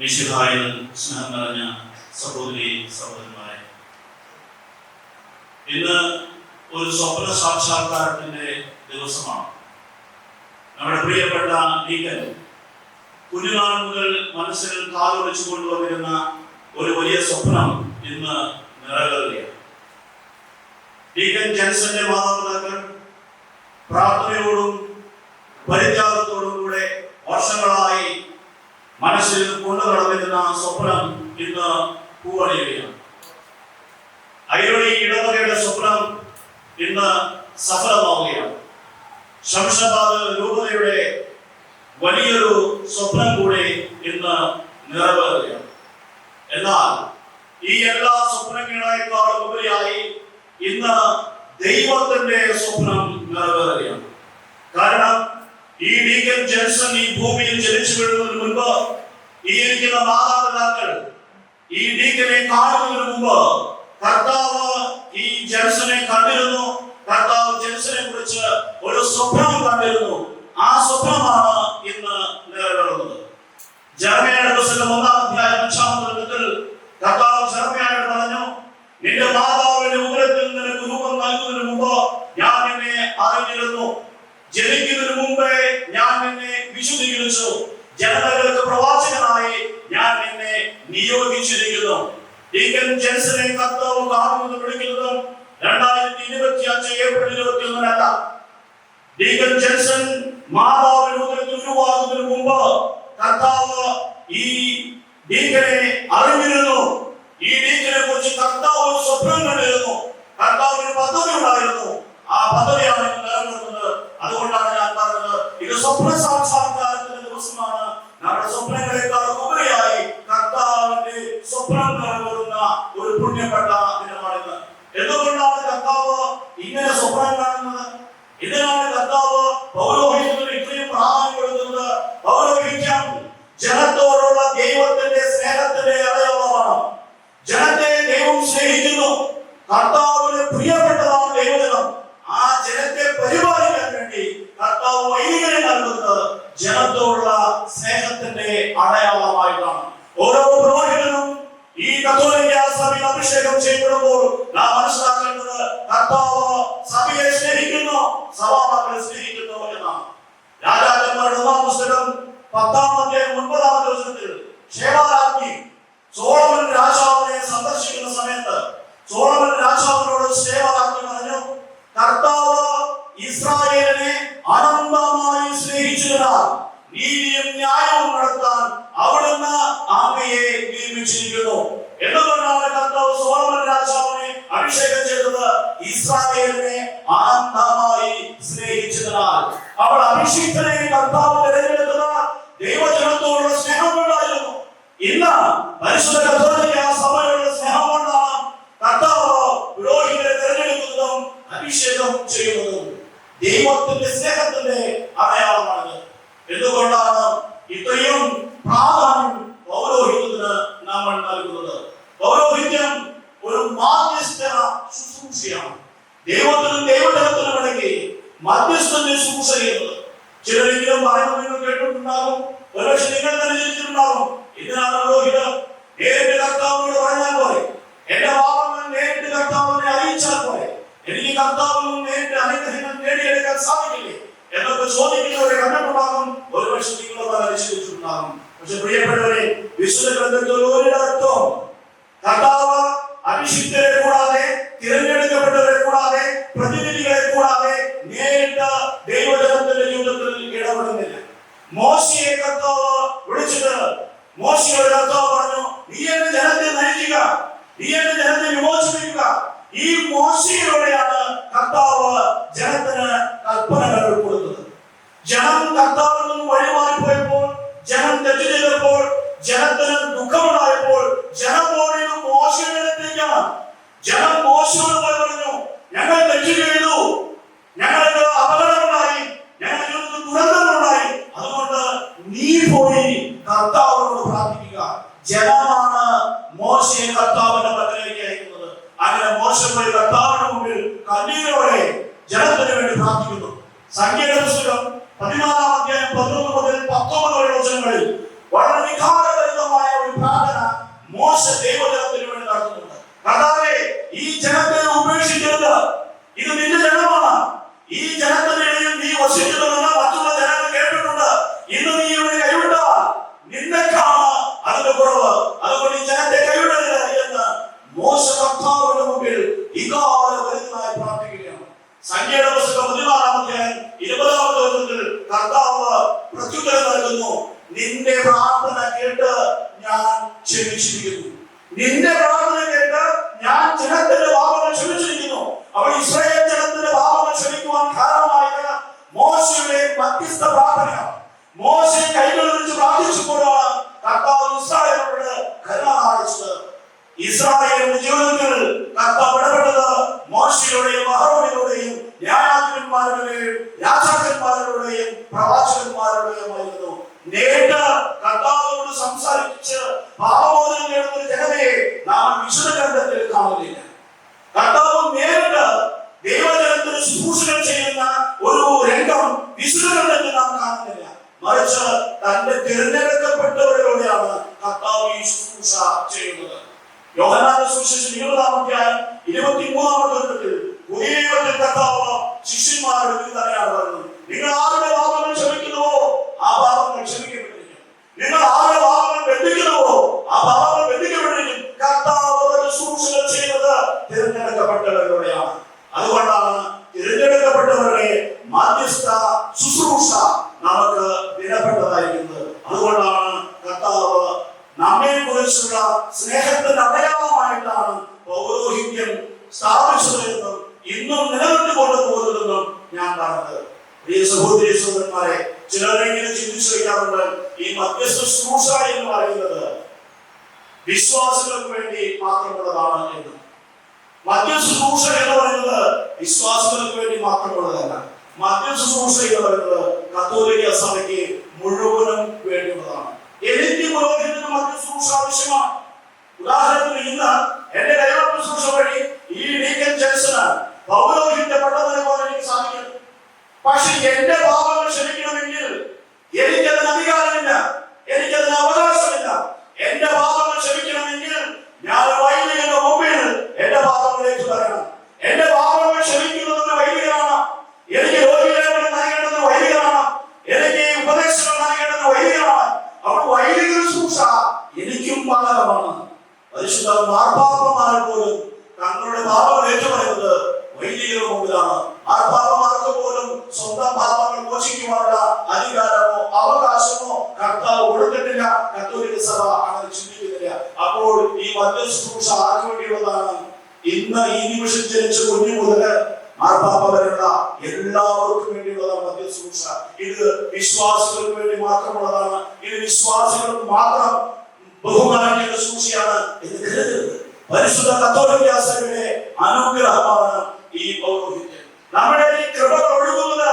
മിശിഹായിൽ സ്നേഹം നിറഞ്ഞ സഹോദരി സഹോദരന്മാരെ, ഇന്ന് ഒരു സ്വപ്ന സാക്ഷാത്കാരത്തിന്റെ ദിവസമാണ്. നമ്മുടെ പ്രിയപ്പെട്ട ഡീക്കൻ കുഞ്ഞുനാൾ മുതൽ മനസ്സിൽ കാലൊളിച്ചു കൊണ്ടുവന്നിരുന്ന ഒരു വലിയ സ്വപ്നം ഇന്ന് നിറവേറുകയാണ്. ഡീക്കൻ ജെൻസന്റെ മാതാപിതാക്കൾ പ്രാർത്ഥനയോടും പരിത്യാഗത്തോടും കൂടെ വർഷങ്ങളായി മനസ്സിൽ കൊണ്ടു നടന്നിരുന്ന സ്വപ്നം ഇന്ന് പൂവണിയുകയാണ്. ഐരണി ഇടവകയുടെ സ്വപ്നം ഇന്ന് സഫലമാവുകയാണ്. ശംഷാബാദ് രൂപതയുടെ വലിയൊരു സ്വപ്നം കൂടി ഇന്ന് നിറവേറുകയാണ്. എന്നാൽ ഈ എല്ലാ സ്വപ്നങ്ങളെക്കാളും ഉപരിയായി ഇന്ന് ദൈവത്തിന്റെ സ്വപ്നം നിറവേറുകയാണ്. കാരണം ഈ ഡീക്കൻ ജെൻസൺ ഈ ഭൂമിയിൽ ജനിച്ചു വീഴുന്നതിന് മുൻപ് ഈ ഇരിക്കുന്ന മാതാപിതാക്കൾ ഈ ഡീക്കനെ കാണുന്നതിന് മുമ്പ് കർത്താവ് ഈ ജെൻസനെ കണ്ടിരുന്നു. കർത്താവ് ജെൻസനെ കുറിച്ച് ഒരു സ്വപ്നം കണ്ടിരുന്നു. ആ സ്വപ്നമാണ് ഇന്ന് നിറവേറുന്നത്. ജെറമ്യായുടെ പുസ്തകം 1-ാം അധ്യായം 5-ാം വാക്യത്തിൽ കർത്താവ് ജെറമ്യായോട് പറഞ്ഞു, നിന്റെ മാതാവിന്റെ ഉദരത്തിൽ നിനക്ക് രൂപം നൽകുന്നതിന് മുമ്പ് ഞാൻ നിന്നെ അറിഞ്ഞിരുന്നു. ജനിക്കുന്നതിന് മുമ്പേ ഞാൻ നിന്നെ വിശുദ്ധീകരിച്ചു. ജനതകൾക്ക് പ്രവാചകനായി ഞാൻ നിന്നെ നിയോഗിച്ചിരിക്കുന്നു. ഡീക്കൻ ജെൻസനെ കർത്താവ് കാണുന്നത് വിളിക്കുന്നതും 2025 ഏപ്രിൽ 21-നല്ല. ഡീക്കൻ ജെൻസൺ മാതാവിന്റെ ഉദരത്തിൽ ഉരുവാകുന്നതിന് മുമ്പ് കർത്താവ് ഈ ഡീക്കനെ അറിഞ്ഞിരുന്നു. ഈ ഡീക്കനെ കുറിച്ച് കർത്താവ് ഒരു സ്വപ്നം കണ്ടിരുന്നു. കർത്താവിന് പദ്ധതി ഉണ്ടായിരുന്നു. ആ പദ്ധതിയാണ് നിലനിർത്തുന്നത്. അതുകൊണ്ടാണ് ഞാൻ പറഞ്ഞത്, ഇത് സ്വപ്ന സാക്ഷാത്കാരത്തിന്റെ ദിവസമാണ്. നമ്മുടെ സ്വപ്നങ്ങളെക്കാൾ ഉപരിയായി കർത്താവിന്റെ സ്വപ്നം നിറവേറുന്ന ഒരു പുണ്യപ്പെട്ട ദിനമാണിത്. എന്തുകൊണ്ടാണ് കർത്താവ് ഇങ്ങനെ സ്വപ്നം കാണുന്നത്? ഇതിനാണ് കർത്താവ് പൗരോഹിത്യത്തിന് ഇത്രയും പ്രാധാന്യം കൊടുക്കുന്നത്. പൗരോഹിത്യം ജനത്തോടുള്ള ദൈവത്തിന്റെ സ്നേഹത്തിന്റെ അടയാളമാണ്. ജനത്തെ ദൈവം സ്നേഹിക്കുന്നു. കർത്താവിന് പ്രിയപ്പെട്ടതാണ് ദൈവജനം. ആ ജനത്തെ പരിപാലിക്കാൻ വേണ്ടി കർത്താവ് വൈദികനെ നൽകുന്നത് ജനത്തോടുള്ള സ്നേഹത്തിന്റെ അടയാളമായിട്ടാണ്. ഓരോ പുരോഹിതനും ഈ കത്തോലിക്ക സഭയിൽ അഭിഷേകം ചെയ്യപ്പെടുമ്പോൾ നാം മനസ്സിലാക്കേണ്ടത് കർത്താവ് സഭയെ സ്നേഹിക്കുന്നു, സഭാമക്കളെ സ്നേഹിക്കുന്നു എന്നാണ്. രാജാക്കന്മാരുടെ 1-ാം പുസ്തകം 10-ാം അധ്യായം 9-ാം വചനത്തിൽ ശേബാരാജ്ഞി സോളമൻ രാജാവിനെ സന്ദർശിക്കുന്ന സമയത്ത് സോളമൻ രാജാവിനോട് ശേബാരാജ്ഞി പറഞ്ഞു, കർത്താവ് ഇസ്രായേലിനെ അനന്തമായി സ്നേഹിച്ചതിനാൽ നീതിയും ന്യായവും നടത്താൻ അവിടുന്ന് അങ്ങയെ നിയമിച്ചിരിക്കുന്നു. എന്തുകൊണ്ടാണ് കർത്താവ് സോളമൻ രാജാവിനെ അഭിഷേകം ചെയ്തത്? ഇസ്രായേലിനെ അനന്തമായി സ്നേഹിച്ചതിനാൽ. അവൾ അഭിഷിക്തനെ കർത്താവ് തിരഞ്ഞെടുത്തത് ദൈവജനത്തോടുള്ള സ്നേഹം കൊണ്ടായിരുന്നു. ഇന്ന് പരിശുദ്ധ കത്തോലിക്ക സഭയോടുള്ള സ്നേഹം കൊണ്ടാണ് കർത്താവ് പുരോഹിതരെ തിരഞ്ഞെടുക്കുന്നതും അഭിഷേകം ചെയ്യുന്നതും. ദൈവത്തിന്റെ സ്നേഹത്തിന്റെ അടയാളമാണ്. എന്തുകൊണ്ടാണ് ഇത്രയും പ്രാധാന്യം പൗരോഹിത്യത്തിന് നമ്മൾ നൽകുന്നത്? പൗരോഹിത്യം ഒരു മാധ്യസ്ഥ ശുശ്രൂഷയാണ്. ദൈവത്തിനും ദൈവജനത്തിനും ഇടയ്ക്ക് മധ്യസ്ഥന്റെ ശുശ്രൂഷ ചെയ്യുന്നത്. ചിലരെങ്കിലും പറയുന്നത് നിങ്ങൾ കേട്ടിട്ടുണ്ടാകും, ഒരുപക്ഷെ നിങ്ങൾ തന്നെ ചിന്തിച്ചിട്ടുണ്ടാകും, ഇതിനാണ് പുരോഹിതർ നേരിട്ട് കർത്താവിനോട് പറഞ്ഞാൽ പോലെ, എന്റെ പാപങ്ങൾ നേരിട്ട് കർത്താവിനെ അറിയിച്ചാൽ പോലെ എനിക്ക് കർത്താവിൽ നേരിട്ട് അനുഗ്രഹങ്ങൾ നേടിയെടുക്കാൻ സാധിക്കില്ലേ എന്നൊക്കെ ചോദിക്കുന്നവരെ കണ്ടിട്ടുണ്ടാകും. ഒരുപക്ഷെ നിങ്ങളൊക്കെ അനുസരിച്ചിട്ടുണ്ടാകും. പക്ഷെ പ്രിയപ്പെട്ടവരെ, വിശുദ്ധ ഗ്രന്ഥത്തിൽ ഒരിടത്തും കർത്താവ് അഭിഷിക്തരെ കൂടാതെ, തിരഞ്ഞെടുക്കപ്പെട്ടവരെ കൂടാതെ, പ്രതിനിധികളെ കൂടാതെ നേരിട്ട് ദൈവജനത്തിന്റെ ജീവിതത്തിൽ ഇടപെടുന്നില്ല. മോശയെ കർത്താവ് വിളിച്ചിട്ട് മോശയോട് കർത്താവ് പറഞ്ഞു, നീ എന്റെ ജനത്തെ നയിക്കുക, നീ എന്റെ ജനത്തെ വിമോചിപ്പിക്കുക. ഈ മോശയിലൂടെയാണ് കർത്താവ് ജനത്തിന് കൽപ്പനകൾ കൊടുത്തത്. ജനം കർത്താവിൽ നിന്ന് വഴിമാറിപ്പോയപ്പോൾ, ജനം തെറ്റ് ചെയ്തപ്പോൾ, ജനത്തിന് ദുഃഖമുണ്ടായപ്പോൾ ജനം ഓടിയത് മോശയുടെ അടുത്തേക്കാണ്. ജനം മോശയോട് പോയി പറഞ്ഞു, ഞങ്ങൾ തെറ്റ് ചെയ്തു, ഞങ്ങൾക്ക് അപകടമുണ്ടായി, ഞങ്ങളുടെ ജീവിതത്തിൽ ദുരന്തങ്ങളുണ്ടായി, അതുകൊണ്ട് നീ പോയി കർത്താവിനോട് പ്രാർത്ഥിക്കുക. ജനമാണ് മോശയെ കർത്താവിന്റെ പക്കലേക്ക് അയക്കുന്നത്. അങ്ങനെ മോശ പോയി കർത്താവിന്റെ മുമ്പിൽ കണ്ണീരോടെ ജനത്തിന് വേണ്ടി പ്രാർത്ഥിക്കുന്നു. സംഖ്യയുടെ പുസ്തകം 14-ാം അധ്യായം 11 മുതൽ 19 വരെ വചനങ്ങളിൽ വളരെ വികാരഭരിതമായ പ്രാർത്ഥന കേട്ട് ഞാൻ ക്ഷമിച്ചിരിക്കുന്നു. നിന്റെ പ്രാർത്ഥന കേട്ട് ഞാൻ ജനത്തിന്റെ പാപങ്ങൾ ക്ഷമിച്ചിരിക്കുന്നു. അവൾ ഇസ്രായേൽ ജനത്തിന്റെ പാപങ്ങൾ ക്ഷമിക്കുവാൻ കാരണമായത് മോശയുടെ മധ്യസ്ഥ പ്രാർത്ഥന. മോശ കൈകൾ വിരിച്ച് പ്രാർത്ഥിച്ചപ്പോഴാണ് കർത്താവ് ഇസ്രായേലിനോട് കരുണ കാണിച്ചത്. ഇസ്രായേലിന്റെ ജീവിതത്തിൽ കർത്താവ് ഇടപെട്ടത് മോശയുടെയും അഹരോനിലൂടെയും ന്യായാധിപന്മാരുടെയും രാജാക്കന്മാരുടെയും പ്രവാചകന്മാരുടെയുമായിരുന്നു. നേരിട്ട് കർത്താവിനോട് സംസാരിച്ച് പാപമോചനം നേടുന്ന ജനതയെ നാം വിശുദ്ധ ഗ്രന്ഥത്തിൽ കാണുന്നില്ല. കർത്താവ് നേരിട്ട് ദൈവജനത്തിന് ശുശ്രൂഷകൾ ചെയ്യുന്ന ഒരു രംഗം വിശുദ്ധ ഗ്രന്ഥത്തിൽ നാം കാണുന്നില്ല. മറിച്ച് തന്റെ തിരഞ്ഞെടുക്കപ്പെട്ടവരിലൂടെയാണ് കർത്താവ് ഈ ശുശ്രൂഷ ചെയ്യുന്നത്. യോഹന്നാന്റെ സുവിശേഷം 20-ാം അധ്യായം 23-ാമത്തെ വചനത്തിൽ പുതിയ നിയമത്തിൽ കർത്താവ് ശിഷ്യന്മാരോട് ഇത് തന്നെയാണ് പറയുന്നത്. നിങ്ങൾ ആരുടെ പാപങ്ങൾ ക്ഷമിക്കുന്നുവോ ആ പാപങ്ങൾ ക്ഷമിക്കപ്പെട്ടിരിക്കും. നിങ്ങൾ ആരുടെ പാപങ്ങൾ ബന്ധിക്കുന്നുവോ ആ പാപങ്ങൾ ബന്ധിക്കപ്പെട്ടിരിക്കും. കർത്താവ് ശുശ്രൂഷകൾ ചെയ്യുന്നത് തിരഞ്ഞെടുക്കപ്പെട്ടവരിലൂടെയാണ്. അതുകൊണ്ടാണ് തിരഞ്ഞെടുക്കപ്പെട്ടവരുടെ മധ്യസ്ഥ ശുശ്രൂഷ നമുക്ക് വിലപ്പെട്ടതായിരിക്കുന്നത്. അതുകൊണ്ടാണ് കർത്താവ് നമ്മെ കുറിച്ചുള്ള സ്നേഹത്തിന്റെ അടയാളമായിട്ടാണ് പൗരോഹിത്യം സ്ഥാപിച്ചതെന്നും ഇന്നും നിലനിർത്തി കൊണ്ടുപോകുന്നതെന്നും ഞാൻ പറഞ്ഞത്. പ്രിയ സഹോദരി സഹോദരന്മാരെ, ചിലരെങ്കിലും ചിന്തിച്ചു വയ്ക്കാറുണ്ട്, ഈ മധ്യസ്ഥ ശുശ്രൂഷ എന്ന് പറയുന്നത് വിശ്വാസികൾക്ക് വേണ്ടി മാത്രമുള്ളതാണ് എന്ന്. മധ്യസ്ഥ ശുശ്രൂഷ എന്ന് പറയുന്നത് വിശ്വാസികൾക്ക് വേണ്ടി മാത്രമുള്ളതല്ല. മധ്യസ്ഥ ശുശ്രൂഷ എന്ന് പറയുന്നത് കത്തോലിക്ക സഭയ്ക്ക് മുഴുവനും വേണ്ടിയുള്ളതാണ്. എനിക്ക് പുരോഹിതന് മധ്യസ്ഥ ശുശ്രൂഷ ആവശ്യമാണ്. ഉദാഹരണത്തിന് ഇന്ന് എന്റെ ദൈവ ശുശ്രൂഷ വഴി ഈ ഡീക്കൻ ജെൻസന് പൗരോഹിത്യപ്പെട്ടതിനെ പോലെ എനിക്ക് സാധിക്കും. പക്ഷെ എന്റെ പാപങ്ങൾ ക്ഷമിക്കണമെങ്കിൽ എനിക്കതിന് അധികാരമില്ല, എനിക്കതിന് അവകാശമില്ല. എന്റെ പാപങ്ങൾ ക്ഷമിക്കണമെങ്കിൽ ഞാൻ വൈദികന്റെ മുമ്പിൽ എന്റെ പാപങ്ങളിലേക്ക് വരണം. എന്റെ പാപങ്ങൾ ക്ഷമിക്കുന്നത് വൈദികനാണ്. എനിക്ക് രോഗികളെ നൽകേണ്ടത് വൈദികനാണ്. എനിക്ക് ഉപദേശങ്ങൾ നൽകേണ്ടത് വൈദികനാണ്. അപ്പോൾ വൈദിക ശുശ്രൂഷ എനിക്കും ബാധകമാണ്. പരിശുദ്ധ മാർപ്പാപ്പമാർ പോലും തങ്ങളുടെ പാപങ്ങൾ ഏറ്റുപറയുന്നത് വൈദികരുടെ മുമ്പിലാണ്. മാർപ്പാപ്പമാർക്ക് പോലും സ്വന്തം പാപങ്ങൾ മോചിക്കുവാനുള്ള അധികാരമോ അവകാശമോ കർത്താവ് കൊടുത്തിട്ടില്ല. കത്തോലിക്ക സഭ അങ്ങനെ ചിന്തിക്കുന്നില്ല. അപ്പോൾ ഈ മധ്യസ്ഥ ശുശ്രൂഷ ആർക്ക് വേണ്ടിയുള്ളതാണ്? ഇന്ന് ഈ നിമിഷം ജനിച്ച കുഞ്ഞു മുതൽ മാർപ്പാപ്പ വരെയുള്ള എല്ലാവർക്കും വേണ്ടിയുള്ളതാണ് മധ്യസ്ഥ ശുശ്രൂഷ. ഇത് വിശ്വാസികൾക്ക് വേണ്ടി മാത്രമുള്ളതാണ്. ഇത് വിശ്വാസികൾക്ക് മാത്രം ബഹുമാനിക്കുന്ന ശുശ്രൂഷയാണ് എന്ന് കരുതരുത്. പരിശുദ്ധ കത്തോലിക്ക സഭയുടെ അനുഗ്രഹമാണ് ഈ പൗരോഹിത്യം. നമ്മുടെ ഈ കൃപകൾ ഒഴുകുന്നത്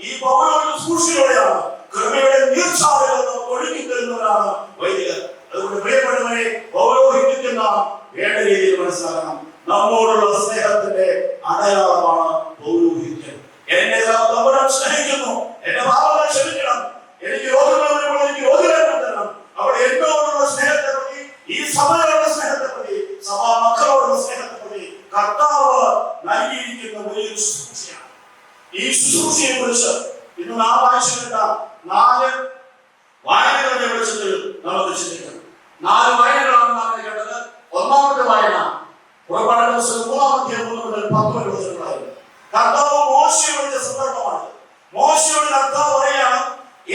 ഈ പൗരോഹിത്യ ശുശ്രൂഷയോടെയാണ്. കൃപയുടെ നീർച്ചാലുകൾ നമുക്ക് ഒഴുകി തരുന്നവരാണ് വൈദികർ. അതുകൊണ്ട് പ്രിയപ്പെട്ടവരെ, പൗരോഹിത്യത്തെ നാം വേണ്ട രീതിയിൽ മനസ്സിലാക്കണം. നമ്മോടുള്ള സ്നേഹത്തിന്റെ അടയാളമാണ് പൗരോഹിത്യം. എന്നെ തമ്പുരാൻ സ്നേഹിക്കുന്നു, എന്റെ പാപങ്ങൾ ക്ഷമിക്കണം, എനിക്ക് രോഗങ്ങൾ വരുമ്പോൾ എനിക്ക് രോഗികളെ തരണം. അവിടെ എന്നോടുള്ള സ്നേഹത്തെ പ്രതി, ഈ സഭയോടുള്ള സ്നേഹത്തെ പ്രതി, സഭാ മക്കളോടുള്ള സ്നേഹത്തെ പ്രതി കർത്താവ് നൽകിയിരിക്കുന്ന വലിയൊരു ശുശ്രൂഷയാണ്. ഈ ശുശ്രൂഷയെ കുറിച്ച് ഇന്ന് നാം വായിച്ചിട്ടുള്ള 4 വായനകളുടെ വെളിച്ചത്തിൽ നമുക്ക് ചിന്തിക്കണം. 4 വായനകളാണ് നാം കേട്ടത്. ഒന്നാമത്തെ വായന പുറപ്പാട് പുസ്തകം 3-ാം അധ്യായം 1 മുതൽ 10 വരെ വചനങ്ങളായിരുന്നു. കർത്താവ് മോശയെ വിളിച്ച സന്ദർഭമാണ്. മോശയോട് കർത്താവ് പറയാണ്,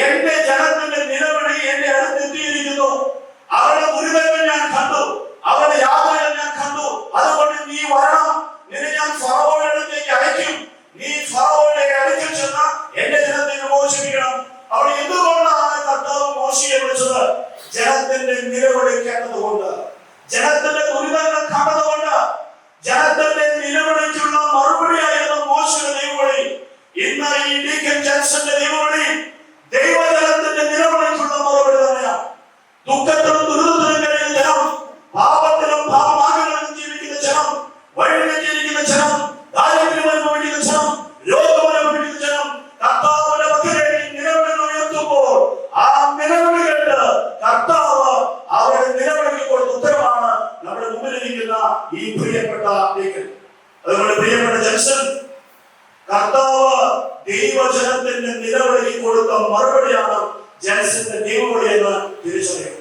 എന്റെ ജനത്തിന്റെ നിലവിളി എന്റെ അടുത്തെത്തിയിരിക്കുന്നു. അവരുടെ ദുരിതങ്ങൾ ഞാൻ കണ്ടു, അവരുടെ യാതനകൾ ഞാൻ കണ്ടു. അതുകൊണ്ട് നീ വരണം, നിന്നെ ഞാൻ ഫറവോയുടെ അടുത്തേക്ക് അയക്കും. നീ ഫറവോയുടെ അടുക്കൽ ചെന്ന് എന്റെ ജനത്തെ വിമോചിപ്പിക്കണം. അവിടെ എന്തുകൊണ്ടാണ് കർത്താവ് മോശയെ വിളിച്ചത്? ജനത്തിന്റെ നിലവിളി കേട്ടതുകൊണ്ട്, ജനത്തിന്റെ ദുരിതങ്ങൾ കണ്ടതുകൊണ്ട്. ജനത്തിന്റെ നിലവിളിക്കുള്ള മറുപടിയായിരുന്നു മോശയുടെ ദൈവവിളി. ഇന്ന് ഈ ഡീക്കൻ ജെൻസന്റെ ദൈവവിളി ദൈവജനത്തിന്റെ നിലവിളിക്കുള്ള മറുപടി തന്നെയാണ്. ദുഃഖത്തിലും ദുരിതത്തിലും കഴിയുന്ന ജനം, പാപത്തിലും പാപമാർഗങ്ങളിലും ജീവിക്കുന്ന ജനം, വഴിതെറ്റിയിരിക്കുന്ന ജനം, ദാരിദ്ര്യം അനുഭവിക്കുന്ന ജനം, രോഗം അനുഭവിക്കുന്ന ജനം കർത്താവിന്റെ പക്കലേക്ക് നിലവിളികൾ ഉയർത്തുമ്പോൾ ആ നിലവിളി കേട്ട് കർത്താവ് അവരുടെ നിലവിളിക്ക് കൊടുത്ത ഉത്തരമാണ് നമ്മുടെ മുമ്പിലിരിക്കുന്ന ഈ പ്രിയപ്പെട്ട ഡീക്കൻ. അതുകൊണ്ട് പ്രിയപ്പെട്ട ജെൻസൺ, കർത്താവ് ദൈവജനത്തിന്റെ നിലവിളിക്ക് കൊടുത്ത മറുപടിയാണ് ജെൻസന്റെ ദൈവവിളി എന്ന് തിരിച്ചറിയും.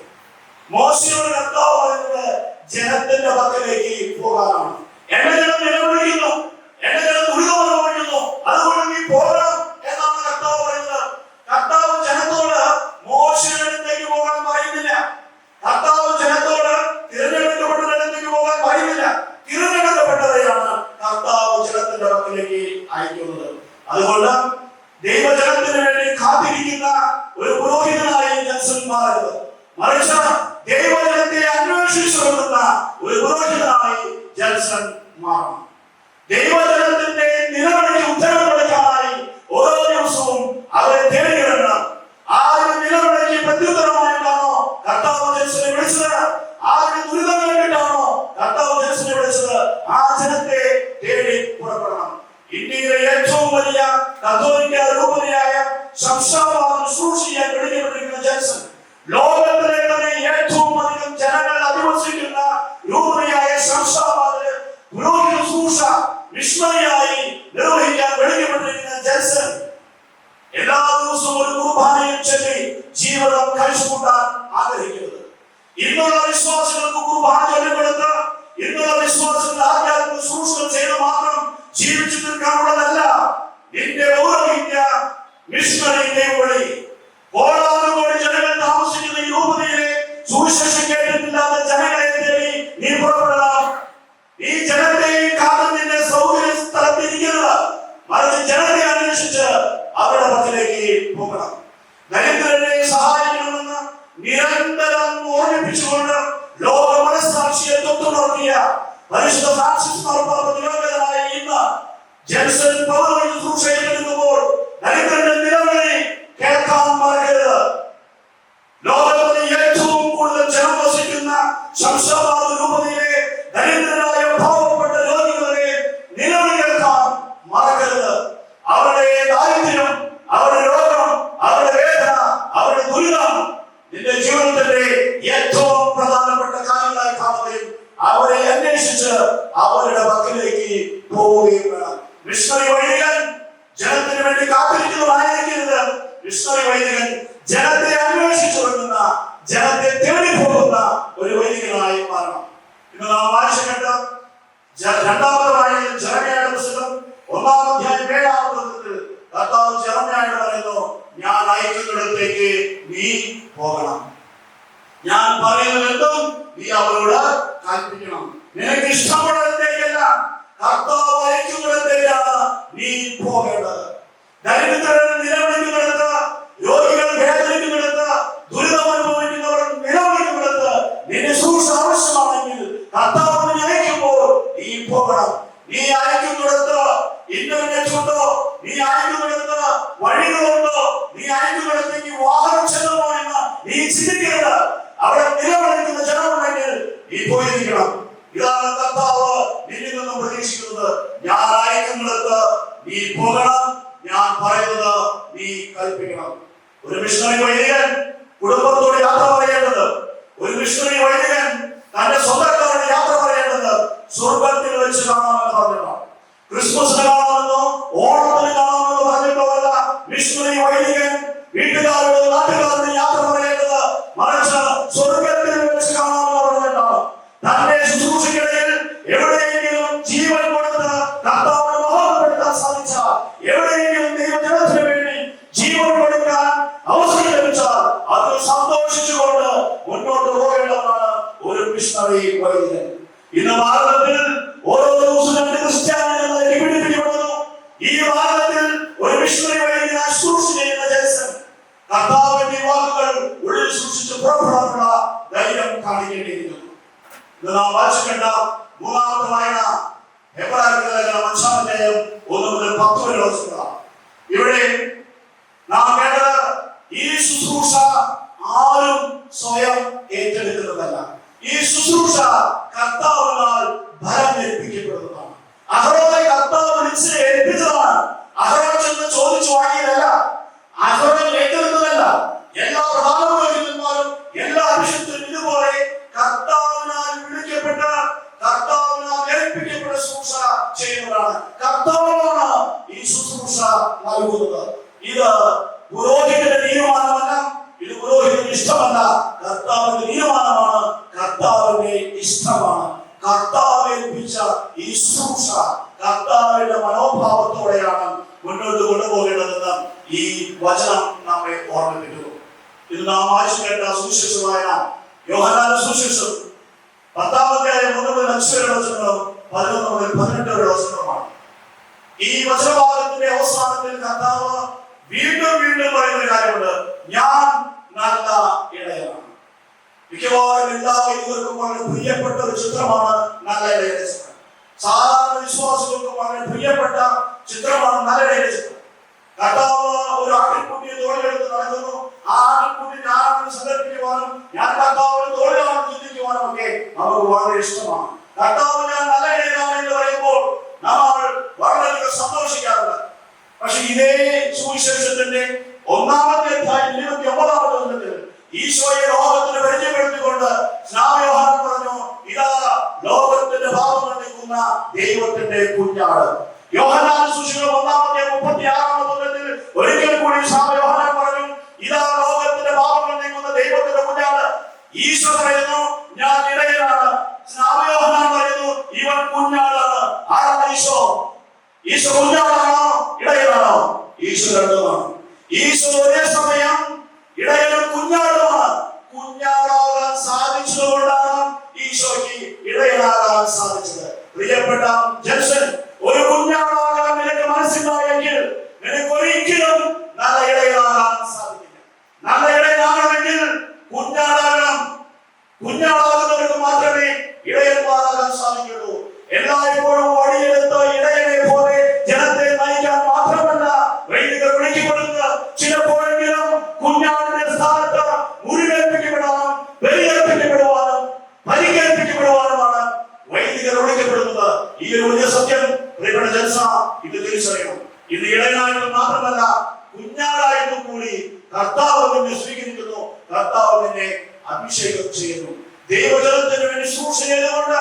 ജനത്തിനെ വിളിച്ചത്? ആരുടെ ദുരിതം കണ്ടിട്ടാണോ കർത്താവ് ജനത്തിനെ വിളിച്ചത്? ആ ജനത്തെ തേടി പുറപ്പെടണം. ഇന്ത്യയിലെ ഏറ്റവും വലിയ കത്തോലിക്ക രൂപതയായ ശംഷാബാദ് ശുശ്രൂഷ ചെയ്യാൻ വിളിക്കപ്പെട്ടിരിക്കുന്ന ജൻസൺ, ലോകത്തിലെ തന്നെ ഏറ്റവും അധികം ജനങ്ങൾ അധിവസിക്കുന്ന രൂപതയായ ശംഷാബാദില് പുരോഹിത ശുശ്രൂഷ മിഷണറിയായി നിർവഹിക്കാൻ വിളിക്കപ്പെട്ടിരിക്കുന്ന ജൻസൺ എല്ലാ ദിവസവും ഒരു കുർബാനയിൽ ചൊല്ലി ജീവിതം കഴിച്ചുകൂട്ടാൻ ആഗ്രഹിക്കുന്നത്. ഇന്നുള്ള വിശ്വാസികൾക്ക് കുർബാന ചൊല്ലിക്കൊടുത്ത് ഇന്നുള്ള വിശ്വാസികളുടെ ആധ്യാത്മിക ശുശ്രൂഷകൾ ചെയ്ത് മാത്രം ജീവിച്ചു തീർക്കാനുള്ളതല്ല നിന്റെ പൗരോഹിത്യ മിഷണറിയുടെ വഴി. കോടാനുകോടി ജനങ്ങൾ താമസിക്കുന്ന ഈ രൂപതയിലെ സുവിശേഷം കേട്ടിട്ടില്ലാത്ത ജനങ്ങളെ തേടി നീ പുറപ്പെടണം. ഈ ജനത്തെ കാലം നിന്റെ സൗകര്യ സ്ഥലത്തിരിക്കുന്നത്, മറിച്ച് ജനത്തെ അന്വേഷിച്ച് അവരുടെ പക്കലേക്ക് പോകണം. ദരിദ്രരെ സഹായിക്കണമെന്ന് നിരന്തരം ഓർമ്മിപ്പിച്ചുകൊണ്ട് ലോക മനസ്സാക്ഷിയെ തൊട്ടുണർത്തിയ പരിശുദ്ധ ഫ്രാൻസിസ് മാർപ്പാപ്പ ദിവംഗതനായ ഇന്ന് ജൻസൺ പൗരോഹിത്യ ശുശ്രൂഷ ഏറ്റെടുക്കുമ്പോൾ ദരിദ്രന്റെ നിലവിളി കേൾക്കാൻ മറക്കരുത്. ലോകത്തിലെ ഏറ്റവും കൂടുതൽ ജനം വസിക്കുന്ന ശംഷാബാദ് രൂപതയിലെ ദരിദ്രരായ പാവപ്പെട്ട രോഗികളുടെ നിലവിളി കേൾക്കാൻ മറക്കരുത്. അവരുടെ ദാരിദ്ര്യം, അവരുടെ രോഗം, അവരുടെ വേദന, അവരുടെ ദുരിതം നിന്റെ ജീവിതത്തിന്റെ ഏറ്റവും പ്രധാനപ്പെട്ട കാര്യങ്ങളായി കാണുകയും അവരെ അന്വേഷിച്ച് അവരുടെ പക്കലേക്ക് പോവുകയും വേണം. മിഷണറി വൈദികൻ ജനത്തിന് വേണ്ടി കാത്തിരിക്കുന്നതായിരിക്കരുത്. മിഷണറി വൈദികൻ ജനത്തെ അന്വേഷിച്ചുകൊണ്ടുന്ന, ജനത്തെ തേടി പോകുന്ന ഒരു വൈദികനായി മാറണം. ഇന്ന് നാം വായിച്ചു കേട്ട രണ്ടാമത്തെ വായനയിൽ ജെറമ്യായുടെ പുസ്തകം 1-ാം അധ്യായം 7-ാം വാക്യത്തിൽ കർത്താവ് ജെറമ്യായോട് പറയുന്നു, ഞാൻ അയക്കുന്നിടത്തേക്ക് നീ പോകണം. ഞാൻ പറയുന്നതെന്തും നീ അവരോട് കൽപ്പിക്കണം. നിനക്ക് ഇഷ്ടമുള്ളിടത്തേക്കല്ല, കർത്താവ് അയക്കുന്നിടത്തേക്കാണ് നീ പോകേണ്ടത്. ദരിദ്രരെ നിലവിളിക്കുന്നിടത്ത്, രോഗികൾ വേദനിക്കുന്നിടത്ത്, ദുരിതം അനുഭവിക്കുന്നവർ നിലവിളിക്കുന്നിടത്ത് നിന്റെ ശുശ്രൂഷ ആവശ്യമാണെങ്കിൽ കർത്താവ് നിന്നെ അയക്കുമ്പോൾ നീ പോകണം. നീ അയക്കുന്നിടത്ത് ഇന്റർനെറ്റ് ഉണ്ടോ, നീ അയക്കുന്നിടത്ത് വഴികളുണ്ടോ, നീ അയക്കുന്നിടത്തേക്ക് വാഹനം ചെല്ലുമോ എന്ന് നീ ചിന്തിക്കരുത്. അവിടെ നിലവിളിക്കുന്ന ജനമുണ്ടെങ്കിൽ നീ പോയിരിക്കണം. ഇതാണ് കർത്താവ് നിന്നിൽ നിന്നും പ്രതീക്ഷിക്കുന്നത്. ഞാൻ അയക്കുന്നിടത്ത് നീ പോകണം, ഞാൻ പറയുന്നത് നീ കൽപ്പിക്കണം. ഒരു മിഷണറി വൈദികൻ കുടുംബത്തോട് യാത്ര പറയേണ്ടത്, ഒരു മിഷണറി വൈദികൻ തന്റെ സ്വന്തക്കാരോട് യാത്ര പറയേണ്ടത് സ്വർഗത്തിൽ വെച്ച് കാണാമെന്ന് പറഞ്ഞിട്ടാണ്. ക്രിസ്മസിന് കാണാമെന്നോ ഓണത്തിന് കാണാമെന്നോ പറഞ്ഞിട്ടല്ല മിഷണറി വൈദികൻ വീട്ടുകാരോട് നാട്ടുകാരോട് യാത്ര പറയേണ്ടത്, മറിച്ച് സ്വർഗത്തിൽ വെച്ച് കാണാമെന്ന് പറഞ്ഞിട്ടാണ്. തന്റെ ശുശ്രൂഷയ്ക്കിടയിൽ എവിടെയെങ്കിലും ജീവൻ കൊടുത്ത് കർത്താവിനെ മഹത്വപ്പെടുത്താൻ സാധിച്ചാൽ, എവിടെയെങ്കിലും ദൈവജനത്തിന് വേണ്ടി ജീവൻ കൊടുക്കാൻ അവസരം ലഭിച്ചാൽ അത് സന്തോഷിച്ചുകൊണ്ട് മുന്നോട്ട് പോകേണ്ടതാണ് ഒരു മിഷണറി വൈദികൻ. ഇന്ന് ഭാരതത്തിൽ ഓരോ ദിവസവും 2 ക്രിസ്ത്യാനികളെ പീഡിപ്പിക്കപ്പെടുന്നു. ഈ ഭാരതത്തിൽ ഒരു മിഷണറി വൈദികനായി ശുശ്രൂഷ ചെയ്യുന്ന ജൻസൺ കർത്താവിന്റെ വാക്കുകൾ ഉള്ളിൽ സൂക്ഷിച്ച് പുറപ്പെടാനുള്ള ധൈര്യം കാണിക്കേണ്ടിയിരിക്കുന്നു. ഇന്ന് നാം വായിച്ചു കേട്ട 3-ാമത്തെ വായന ഹെബ്രായർക്ക് ലേഖനം 5-ാം അധ്യായം 1 മുതൽ 10 വരെ വായിച്ചതാണ്. ഇവിടെ നാം കേട്ടത് ഈ ശുശ്രൂഷ ആരും സ്വയം ഏറ്റെടുക്കുന്നതല്ല. ഈ ശുശ്രൂഷ കർത്താവിനാൽ ഫലം ഏൽപ്പിക്കപ്പെടുന്നതാണ്. അഹരോനെ കർത്താവ് വിളിച്ച് ഏൽപ്പിച്ചതാണ്. അഹരോൻ ചെന്ന് ചോദിച്ചു വാങ്ങിയതല്ല, അഹരോൻ ഏറ്റെടുത്തതല്ല. എല്ലാ പ്രധാന പുരോഹിതന്മാരും എല്ലാ അഭിഷിക്തരും ഇതുപോലെ കർത്താവിനാൽ വിളിക്കപ്പെട്ട, കർത്താവിനാൽ ഏൽപ്പിക്കപ്പെട്ട ശുശ്രൂഷ ചെയ്യുന്നതാണ്. കർത്താവാണ് ഈ ശുശ്രൂഷ നൽകുന്നത്. ഇത് പുരോഹിതന്റെ തീരുമാനമല്ല, ഇത് പുരോഹിതന്റെ ഇഷ്ടമല്ല, കർത്താവിന്റെ തീരുമാനമാണ്, കർത്താവിന്റെ ഇഷ്ടമാണ്. കർത്താവ് ഏൽപ്പിച്ച ഈ ശുശ്രൂഷ കർത്താവിന്റെ മനോഭാവത്തോടെയാണ് മുന്നോട്ട് കൊണ്ടുപോകേണ്ടതെന്ന് ഈ വചനം നമ്മെ ഓർമ്മിപ്പിക്കുന്നു. ഇത് നാം വായിച്ചു കേട്ട സുവിശേഷ വായന യോഹന്നാന്റെ സുവിശേഷം 10-ാം അധ്യായം 1 മുതൽ 5 വരെ വചനങ്ങളും 11 മുതൽ 18 വരെ വചനങ്ങളുമാണ്. ഈ വചനഭാഗത്തിന്റെ അവസാനത്തിൽ കർത്താവ് വീണ്ടും വീണ്ടും പറയുന്ന കാര്യമുണ്ട്, ഞാൻ നല്ല ഇടയനാണ്. മിക്കവാറും എല്ലാ വൈദികർക്കും വളരെ പ്രിയപ്പെട്ട ഒരു ചിത്രമാണ് നല്ല ഇടയന്റെ ചിത്രം. സാധാരണ വിശ്വാസികൾക്കും വളരെ പ്രിയപ്പെട്ട ചിത്രമാണ് നല്ല ഇടയന്റെ ചിത്രം. കർത്താവ് ഒരു ആട്ടിൻകുട്ടിയെ തോളിലെടുത്ത് നടക്കുന്നു. ആ ആട്ടിൻകുട്ടിന്റെ ആരാധന സങ്കല്പിക്കുവാനും ഞാൻ കർത്താവിനെ ഇഷ്ടമാണ്. കർത്താവ് ഞാൻ നല്ല ഇടയനാണ് എന്ന് പറയുമ്പോൾ നമ്മൾ വളരെയധികം സന്തോഷിക്കാറുണ്ട്. പക്ഷെ ഇതേ സുവിശേഷത്തിന്റെ 1-ാമത്തെ അധ്യായം 29-ാമത്തെ വചനത്തിൽ ഈശോയെ ലോകത്തിന് പരിചയപ്പെടുത്തിക്കൊണ്ട് സ്നാപയോഹന്നാൻ പറഞ്ഞു, ഇതാ ലോകത്തിന്റെ പാപങ്ങൾ നീക്കുന്ന ദൈവത്തിന്റെ കുഞ്ഞാട്. യോഹന്നാൻ സുവിശേഷം 1-ാമത്തെ 36-ാമത്തെ വചനത്തിൽ ഒരിക്കൽ കൂടി സ്നാപയോഹന്നാൻ പറഞ്ഞു, ഇതാ ലോകത്തിന്റെ പാപങ്ങൾ നീക്കുന്ന ദൈവത്തിന്റെ കുഞ്ഞാട്. ഈശോ പറയുന്നു, ഞാൻ ഇടയനാണ്. സ്നാപയോഹന്നാൻ പറയുന്നു, ഇവൻ കുഞ്ഞാടാണ്. ആരാണ് ഈശോ? ഈശോ കുഞ്ഞാടാണോ ഇടയനാണോ? ഈശോ രണ്ടുമാണ്. ഈശോ ഒരേ സമയം ഇടയനും കുഞ്ഞാടുമാണ്. കുഞ്ഞാടാകാൻ സാധിച്ചതുകൊണ്ടാണ് ഈശോയ്ക്ക് ഇടയനാകാൻ സാധിച്ചത്. പ്രിയപ്പെട്ട ജൻസൻ, ഒരു കുഞ്ഞാടാകാൻ നിനക്ക് മനസ്സിലായെങ്കിൽ നിനക്ക് ഒരിക്കലും നല്ല ഇടയനാകാൻ സാധിക്കില്ല. നല്ല ഇടയനാകണമെങ്കിൽ കുഞ്ഞാടാകണം. കുഞ്ഞാടാകുന്നവർക്ക് മാത്രമേ ഇടയന്മാരാകാൻ സാധിക്കുള്ളൂ. എല്ലായ്പ്പോഴും വഴിയെടുത്ത് ഇടയനെ പോലെ ജനത്തെ നയിക്കാൻ മാത്രമല്ല വൈദികർ വിളിക്കപ്പെടുന്നത്. ചിലപ്പോഴെങ്കിലും കുഞ്ഞാടിന്റെ സ്ഥാനത്ത് മുറിവേൽപ്പിക്കപ്പെടാനും ബലിയർപ്പിക്കപ്പെടുവാനും പരിക്കേൽപ്പിക്കപ്പെടുവാനുമാണ് വൈദികർ വിളിക്കപ്പെടുന്നത്. ഈ ഒരു വലിയ സത്യം പ്രിയപ്പെട്ട ജനസ ഇത് തിരിച്ചറിയണം. ഇത് ഇടയനായിട്ട് മാത്രമല്ല, കുഞ്ഞാടായിട്ടും കൂടി കർത്താവ് നിന്നെ സ്വീകരിക്കുന്നു. കർത്താവ് നിന്നെ അഭിഷേകം ചെയ്യുന്നു. ദൈവജനത്തിന് വേണ്ടി ശുശ്രൂഷ ചെയ്തുകൊണ്ട്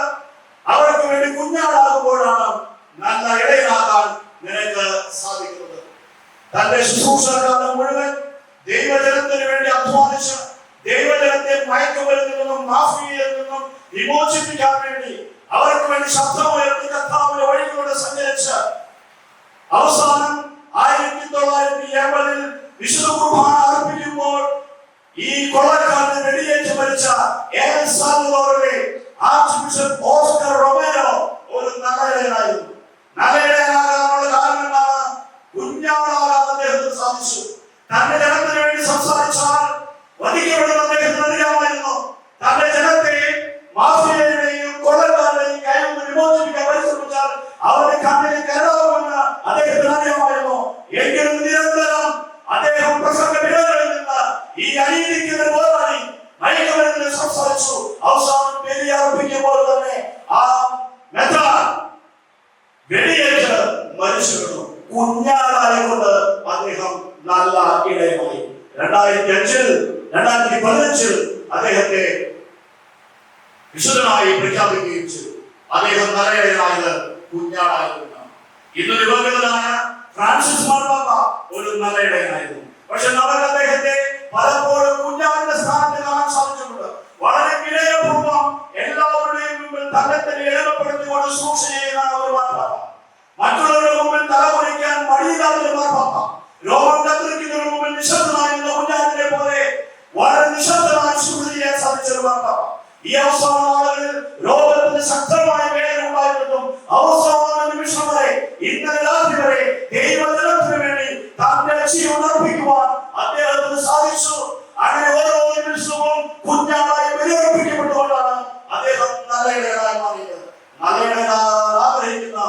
അവർക്ക് വേണ്ടി കുഞ്ഞാടാകുമ്പോഴാണ് നല്ല ഇടയനാകാൻ നിനക്ക് സാധിക്കുന്നത്. തന്റെ ശുശ്രൂഷകാലം മുഴുവൻ ദൈവജനത്തിന് വേണ്ടി അധ്വാനിച്ച് ദൈവജനത്തെ മയക്കുമരുന്നിൽ നിന്നും മാഫിയയിൽ നിന്നും വിമോചിപ്പിക്കാൻ വേണ്ടി അവർക്ക് വേണ്ടി ശബ്ദമുയർത്തി കർത്താവിന്റെ വഴികളിലൂടെ സഞ്ചരിച്ച് അവസാനം 1980 വിശുദ്ധ കുർബാന അർപ്പിക്കുമ്പോൾ ഈ കൊള്ളക്കാരനെ വെടിയേറ്റ് മരിച്ച എൽ സാൽവഡോറിലെ ആർച്ച് ബിഷപ്പ് ഓസ്കർ റൊമേറോ ഒരു നല്ല ഇടയനായിരുന്നു. നല്ല ഇടയനാകാനുള്ള കാരണം എന്താണ്? കുഞ്ഞാടാകാൻ അദ്ദേഹത്തിന് സാധിച്ചു. തന്റെ ജനത്തിന് വേണ്ടി സംസാരിച്ചാൽ വധിക്കപ്പെടുന്ന അദ്ദേഹത്തിന് അറിയാമായിരുന്നു. തന്റെ ജനത്തെ മാഫിയയുടെയും കൊള്ളക്കാരുടെയും കയ്യിൽ നിന്ന് വിമോചിപ്പിക്കാൻ പരിശ്രമിച്ചാൽ അവരുടെ കണ്ണിൽ കരുതാവുമെന്ന് അദ്ദേഹത്തിന് അറിയാമായിരുന്നു. എങ്കിലും നിരന്തരം അദ്ദേഹം പ്രസംഗ വിരോധങ്ങളിൽ നിന്ന് ഈ അനീതിക്ക് പോരാടി മയക്കുമരുന്നിൽ സംസാരിച്ചു. അവസാനം ബലിയർപ്പിക്കുമ്പോൾ തന്നെ ആ മെത്രാൻ വെടിയേറ്റ് മരിച്ചു വീണു. കുഞ്ഞാടായതുകൊണ്ട് അദ്ദേഹം നല്ല ഇടയനായി. 2015 അദ്ദേഹത്തെ വിശുദ്ധനായി പ്രഖ്യാപിക്കുകയും ചെയ്തു. അദ്ദേഹം നല്ല ഇടയനായത് കുഞ്ഞാടായതുകൊണ്ടാണ്. ഇന്ന് ദിവംഗതനായ ഫ്രാൻസിസ് മാർപ്പാപ്പ ഒരു നല്ല ഇടയനായിരുന്നു. പക്ഷെ നമുക്ക് അദ്ദേഹത്തെ പലപ്പോഴും കുഞ്ഞാടിന്റെ സ്ഥാനത്ത് കാണാൻ സാധിച്ചിട്ടുണ്ട്. വളരെ വിനയപൂർവ്വം എല്ലാവരുടെയും മുമ്പിൽ തന്നെ എളിമപ്പെടുത്തിക്കൊണ്ട് ശുശ്രൂഷ ചെയ്യുന്ന ഒരു മാർപ്പാപ്പ, മറ്റുള്ളവരുടെ മുമ്പിൽ തലകുനിക്കാൻ മടിയില്ലാത്ത ഒരു മാർപ്പാപ്പ, രോമം കത്തിരിക്കുന്നതിന് മുമ്പിൽ നിശബ്ദനായിരുന്ന കുഞ്ഞാടിനെ പോലെ വളരെ നിശബ്ദമായി ശുശ്രൂഷ ചെയ്യാൻ സാധിച്ച ഒരു മാർപ്പാപ്പ. ഈ അവസാന നാളുകളിൽ ലോകത്തിന് ശക്തമായ വേദന ഉണ്ടായിട്ടും അവസാന നിമിഷം വരെ, ഇന്നലെ രാത്രി വരെ ദൈവജനത്തിന് വേണ്ടി തന്റെ ജീവൻ അർപ്പിക്കുവാൻ അദ്ദേഹത്തിന് സാധിച്ചു. അങ്ങനെ ഓരോ നിമിഷവും കുഞ്ഞാടായി ബലിയർപ്പിക്കപ്പെട്ടുകൊണ്ടാണ് അദ്ദേഹം നല്ല ഇടയനായി മാറിയത്. നല്ല ഇടയനാകാൻ ആഗ്രഹിക്കുന്ന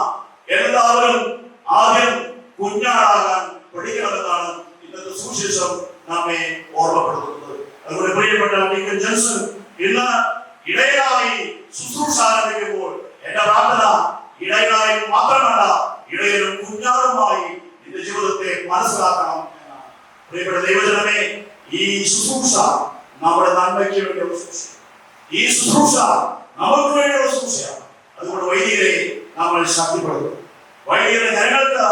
എല്ലാവരും ആദ്യം കുഞ്ഞാടാകാൻ പഠിക്കണമെന്നാണ് ഇന്നത്തെ സുവിശേഷം നമ്മെ ഓർമ്മപ്പെടുത്തുന്നത്. അതുകൊണ്ട് പ്രിയപ്പെട്ട ഡീക്കൻ ജോൺസൺ, ഇന്ന് ഇടയനായി ശുശ്രൂഷ ആരംഭിക്കുമ്പോൾ എന്റെ പ്രാർത്ഥന ഇടയനായി മാത്രമല്ല, ഇടയനും കുഞ്ഞാടുമായി നിന്റെ ജീവിതത്തെ മനസ്സിലാക്കണം എന്നാണ്. പ്രിയപ്പെട്ട ദൈവജനമേ, ഈ ശുശ്രൂഷ നമ്മുടെ നന്മയ്ക്ക് വേണ്ടിയുള്ള ശുശ്രൂഷ, ഈ ശുശ്രൂഷ നമുക്ക് വേണ്ടിയുള്ള ശുശ്രൂഷയാണ്. അതുകൊണ്ട് വൈദികരെ നമ്മൾ ശക്തിപ്പെടുത്തണം. വൈദികരുടെ ജനങ്ങൾക്ക്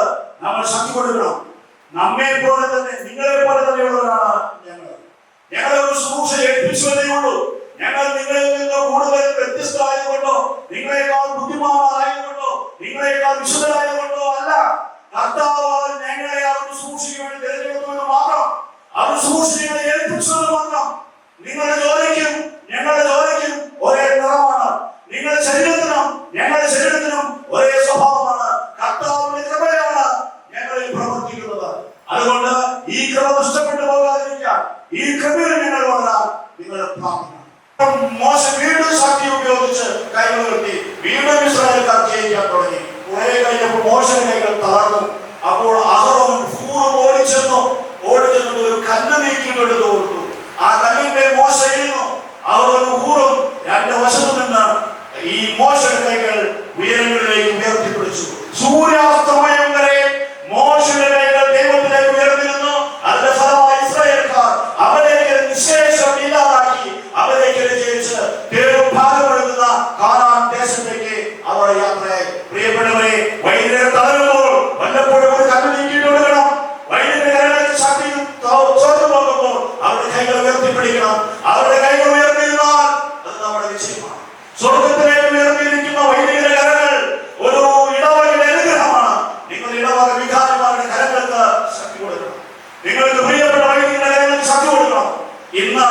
നമ്മൾ ശക്തി കൊടുക്കണം. നമ്മെ പോലെ തന്നെ, നിങ്ങളെ പോലെ തന്നെയുള്ളവരാണ് ഞങ്ങൾ. ഞങ്ങളെ ഒരു ശുശ്രൂഷ ഏൽപ്പിച്ചുവതേ ഉള്ളൂ. ഞങ്ങൾ നിങ്ങളിൽ നിന്ന് കൂടുതൽ വ്യത്യസ്തരായതുകൊണ്ടോ നിങ്ങളെക്കാൾ ബുദ്ധിമാനായതുകൊണ്ടോ നിങ്ങളെക്കാൾ വിശുദ്ധരായതുകൊണ്ടോ അല്ല. കർത്താവ് ഞങ്ങളെ അവരുടെ ശുശ്രൂഷയ്ക്ക് വേണ്ടി തിരഞ്ഞെടുത്തുവെന്ന് മാത്രം, അവരുടെ ശുശ്രൂഷകളെ ഏൽപ്പിച്ചത് മാത്രം. നിങ്ങളുടെ ജോലിക്കും ഞങ്ങളുടെ ജോലിക്കും ഒരേ നിറമാണ്. നിങ്ങളുടെ ശരീരത്തിനും ഞങ്ങളുടെ ശരീരത്തിനും ഒരേ സ്വഭാവമാണ്. കർത്താവിന്റെ കൃപയാണ് ഞങ്ങളിൽ പ്രവർത്തിക്കുന്നത്. അതുകൊണ്ട് ഈ കൃപ നഷ്ടപ്പെട്ടു പോകാതിരിക്കാൻ, ഈ കൃപയിൽ ഞങ്ങൾ വളരാൻ നിങ്ങൾ പ്രാർത്ഥിക്കണം. മോശ വീണ്ടും ശക്തി ഉപയോഗിച്ച് കൈകൾ കെട്ടി വീണ്ടും ഇസ്രായേൽക്കാർ ജയിക്കാൻ തുടങ്ങി. കുറെ കഴിഞ്ഞപ്പോൾ മോശയുടെ കൈകൾ തളർന്നു. അപ്പോൾ അഹറോൻ ഓടിച്ചെന്നു ഒരു കല്ല് നീക്കിയിട്ട് കൊടുത്തു. ആ കല്ലിന്റെ മോശ ഇരുന്നു. അവർ ഹൂറും രണ്ട് വശത്തു നിന്ന് ഈ മോശയുടെ കൈകൾ ഉയരങ്ങളിലേക്ക് ഉയർത്തിപ്പിടിച്ചു. സൂര്യാസ്തമയം വരെ മോശയുടെ കൈകൾ ദൈവത്തിലേക്ക് ഉയർന്നിരുന്നു. അതിന്റെ ഫലമായി ഇസ്രായേൽക്കാർ അവരേക്ക് നിശേഷം ഇല്ലാതാക്കി അവരേക്ക് ജയിച്ച് ഭാഗമെടുക്കുന്ന കാനാൻ ദേശത്തേക്ക് അവർ യാത്രയായി. പ്രിയപ്പെട്ടവരെ, വൈദ്യുതി തളരുമ്പോൾ വല്ലപ്പോഴും ഒരു കല്ല് നീക്കിയിട്ട് കൊടുക്കണം. വൈദ്യുതി കരങ്ങൾക്ക് ശക്തി ചോർന്നു പോകുമ്പോൾ അവരുടെ കൈകൾ ഉയർത്തിപ്പിടിക്കണം. അവരുടെ കൈകൾ ഉയർത്തിയിരുന്നാൽ അത് നമ്മുടെ വിജയമാണ്. സ്വർഗത്തിലേക്ക് ഉയർത്തിയിരിക്കുന്ന വൈദികരുടെ കരങ്ങൾ ഒരു ഇടവകയുടെ അനുഗ്രഹമാണ്. നിങ്ങൾ ഇടവക വികാരിമാരുടെ കരങ്ങൾക്ക് ശക്തി കൊടുക്കണം. നിങ്ങൾക്ക് പ്രിയപ്പെട്ട വൈദികരുടെ കരങ്ങൾക്ക് ശക്തി കൊടുക്കണം. ഇന്ന്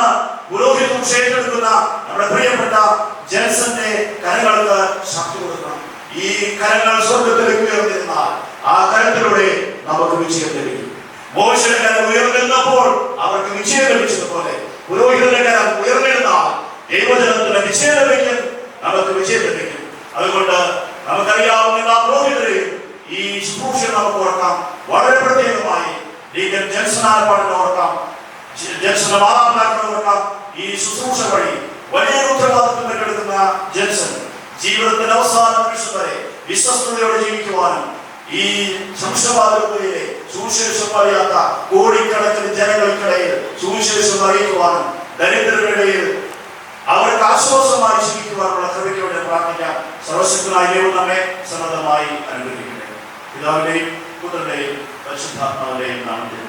പുരോഹിതം ഏറ്റെടുക്കുന്ന നമ്മുടെ പ്രിയപ്പെട്ട ജെൻസന്റെ കരങ്ങൾക്ക് ശക്തി കൊടുക്കണം. ഈ കരങ്ങൾ സ്വർഗത്തിലേക്ക് ഉയർന്നിരുന്നാൽ ആ കരത്തിലൂടെ നമുക്ക് വിജയം ലഭിക്കും. മോശയുടെ കരം ഉയർന്നിരുന്നപ്പോൾ അവർക്ക് വിജയം ലഭിച്ചതുപോലെ പുരോഹിതന്റെ കരം ഉയർന്നിരുന്നാൽ ദൈവജനത്തിന് വിജയം ലഭിക്കും, നമുക്ക് വിജയം ലഭിക്കും. അതുകൊണ്ട് നമുക്കറിയാവുന്ന പുരോഹിതരെയും ഈ ശുശ്രൂഷ നമുക്ക് ഓർക്കാം. വളരെ പ്രത്യേകമായി ലീഗൽ ജൻസനാർപ്പാടിനെ ഓർക്കാം, ജൻസന്റെ മാതാപിതാക്കളെ ഓർക്കാം. ഈ ശുശ്രൂഷ വഴി വലിയ ഉത്തരവാദിത്വം ഏറ്റെടുക്കുന്ന ജൻസൺ ജീവിതത്തിന്റെ അവസാന നിമിഷം വരെ വിശ്വസ്തയോടെ ജീവിക്കുവാനും ഈ ശംശബാദയിലെ സുവിശേഷം അറിയാത്ത കോടിക്കണക്കിന് ജനങ്ങൾക്കിടയിൽ സുവിശേഷം അറിയിക്കുവാനും ദരിദ്രരുടെയിൽ അവർക്ക് ആശ്വാസമായി ജീവിക്കുവാനുള്ള കൃപയ്ക്ക് വേണ്ടി പ്രാർത്ഥിക്കാം. സർവശക്തനായ ദൈവം നമ്മെ സന്നദ്ധമായി അനുഗ്രഹിക്കട്ടെ. പിതാവിന്റെയും പുത്രന്റെയും പരിശുദ്ധാത്മാവിന്റെയും നാമത്തിൽ.